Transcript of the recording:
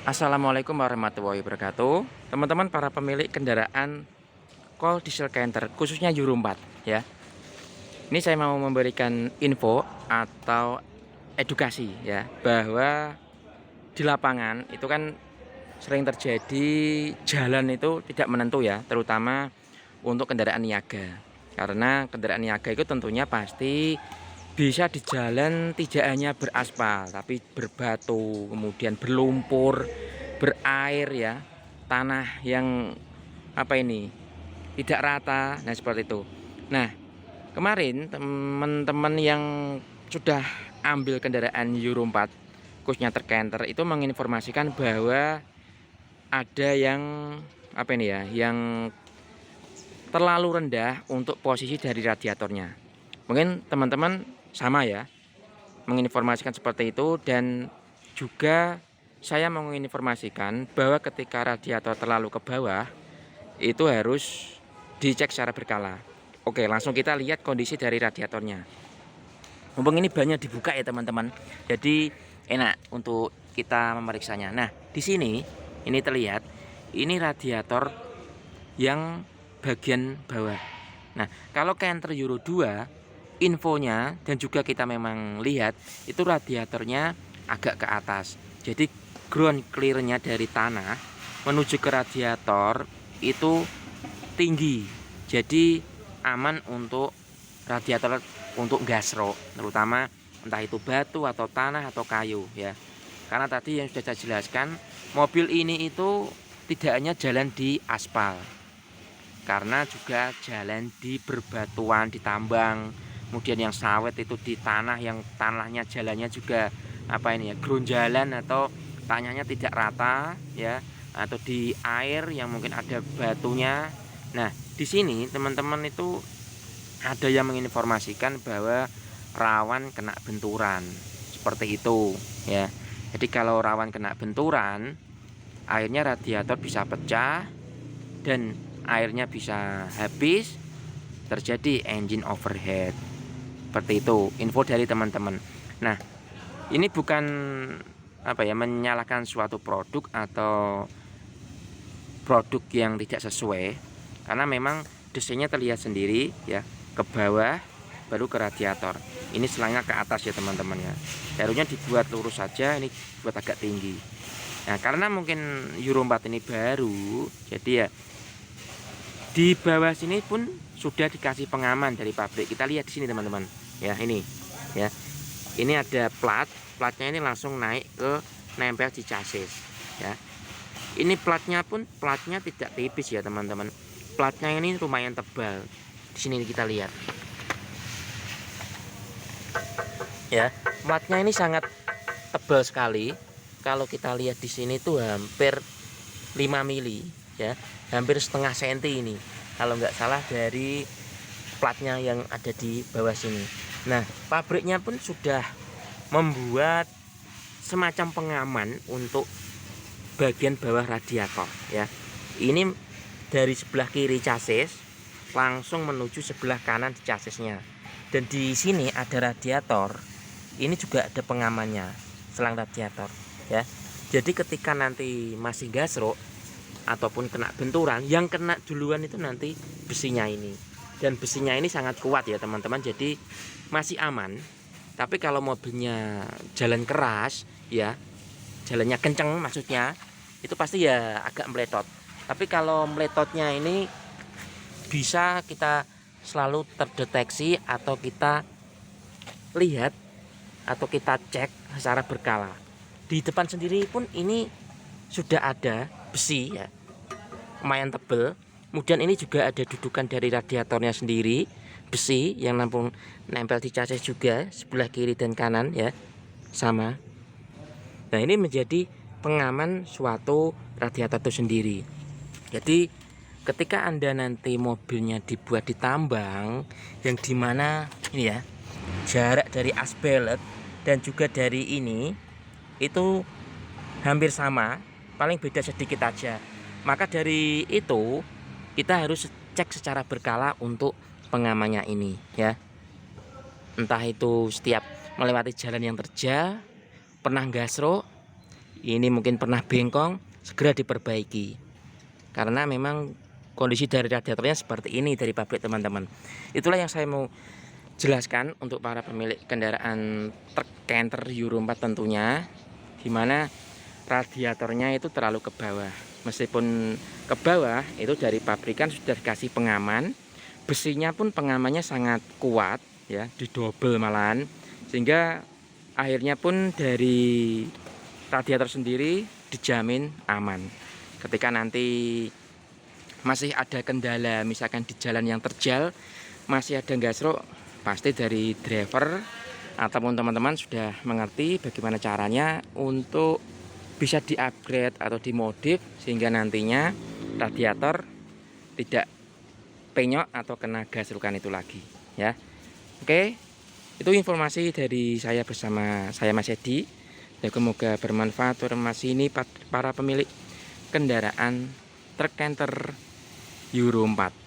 Assalamualaikum warahmatullahi wabarakatuh. Teman-teman para pemilik kendaraan Call Diesel Canter khususnya Euro 4 ya. Ini saya mau memberikan info atau edukasi ya, bahwa di lapangan itu kan sering terjadi jalan itu tidak menentu ya, terutama untuk kendaraan niaga. Karena kendaraan niaga itu tentunya pasti bisa di jalan tidak hanya beraspal tapi berbatu, kemudian berlumpur, berair ya, tanah yang apa ini tidak rata, nah seperti itu. Nah, kemarin teman-teman yang sudah ambil kendaraan Euro 4 khususnya tercanter itu menginformasikan bahwa ada yang apa ini ya, yang terlalu rendah untuk posisi dari radiatornya. Mungkin teman-teman sama ya, menginformasikan seperti itu. Dan juga saya menginformasikan bahwa ketika radiator terlalu ke bawah itu harus dicek secara berkala. Oke, langsung kita lihat kondisi dari radiatornya. Mumpung ini banyak dibuka ya teman-teman, jadi enak untuk kita memeriksanya. Nah, di sini ini terlihat ini radiator yang bagian bawah. Nah, kalau Canter Euro 2 infonya dan juga kita memang lihat itu radiatornya agak ke atas. Jadi ground clearnya dari tanah menuju ke radiator itu tinggi. Jadi aman untuk radiator untuk gasro, terutama entah itu batu atau tanah atau kayu ya. Karena tadi yang sudah saya jelaskan, mobil ini itu tidak hanya jalan di aspal, karena juga jalan di berbatuan, di tambang, kemudian yang sawit itu di tanah yang tanahnya jalannya juga apa ini ya, gerunjalan atau tanahnya tidak rata ya, atau di air yang mungkin ada batunya. Nah, di sini teman-teman itu ada yang menginformasikan bahwa rawan kena benturan seperti itu ya. Jadi kalau rawan kena benturan, akhirnya radiator bisa pecah dan airnya bisa habis, terjadi engine overheat. Seperti itu info dari teman-teman. Nah, ini bukan apa ya, menyalahkan suatu produk atau produk yang tidak sesuai, karena memang desainnya terlihat sendiri ya, ke bawah baru ke radiator. Ini selangnya ke atas ya teman-teman ya. Harusnya dibuat lurus saja, ini buat agak tinggi. Nah, karena mungkin Euro 4 ini baru, jadi ya di bawah sini pun sudah dikasih pengaman dari pabrik. Kita lihat di sini teman-teman. Ya, ini. Ya. Ini ada platnya ini langsung naik ke nempel di chassis, ya. Ini platnya pun platnya tidak tipis ya, teman-teman. Platnya ini lumayan tebal. Di sini kita lihat. Ya, platnya ini sangat tebal sekali. Kalau kita lihat di sini tuh hampir 5 mili ya, hampir setengah senti ini kalau nggak salah dari platnya yang ada di bawah sini. Nah, pabriknya pun sudah membuat semacam pengaman untuk bagian bawah radiator ya. Ini dari sebelah kiri chassis langsung menuju sebelah kanan di chassisnya. Dan di sini ada radiator. Ini juga ada pengamannya, selang radiator ya. Jadi ketika nanti masih gasrok ataupun kena benturan, yang kena duluan itu nanti besinya ini. Dan besinya ini sangat kuat ya teman-teman, jadi masih aman. Tapi kalau mobilnya jalan keras ya, jalannya kenceng maksudnya, itu pasti ya agak meletot. Tapi kalau meletotnya ini bisa kita selalu terdeteksi atau kita lihat atau kita cek secara berkala. Di depan sendiri pun ini sudah ada besi ya, lumayan tebel. Kemudian ini juga ada dudukan dari radiatornya sendiri, besi yang nempel di chassis juga sebelah kiri dan kanan ya, sama. Nah, ini menjadi pengaman suatu radiator itu sendiri. Jadi ketika Anda nanti mobilnya dibuat di tambang yang dimana ini ya, jarak dari asbelet dan juga dari ini itu hampir sama, paling beda sedikit aja. Maka dari itu kita harus cek secara berkala untuk pengamannya ini ya. Entah itu setiap melewati jalan yang terjal, pernah gasro, ini mungkin pernah bengkong, segera diperbaiki. Karena memang kondisi dari radiatornya seperti ini dari pabrik, teman-teman. Itulah yang saya mau jelaskan untuk para pemilik kendaraan truk Canter Euro 4 tentunya, dimana radiatornya itu terlalu ke bawah. Meskipun ke bawah itu dari pabrikan sudah dikasih pengaman, besinya pun pengamannya sangat kuat ya, didobel malahan, sehingga akhirnya pun dari radiator sendiri dijamin aman. Ketika nanti masih ada kendala, misalkan di jalan yang terjal masih ada gasruk, pasti dari driver ataupun teman-teman sudah mengerti bagaimana caranya untuk bisa di-upgrade atau dimodif sehingga nantinya radiator tidak penyok atau kena gasrukan itu lagi ya. Oke, itu informasi dari saya bersama saya Mas Edi. Semoga bermanfaat informasi ini para pemilik kendaraan truk Canter Euro 4.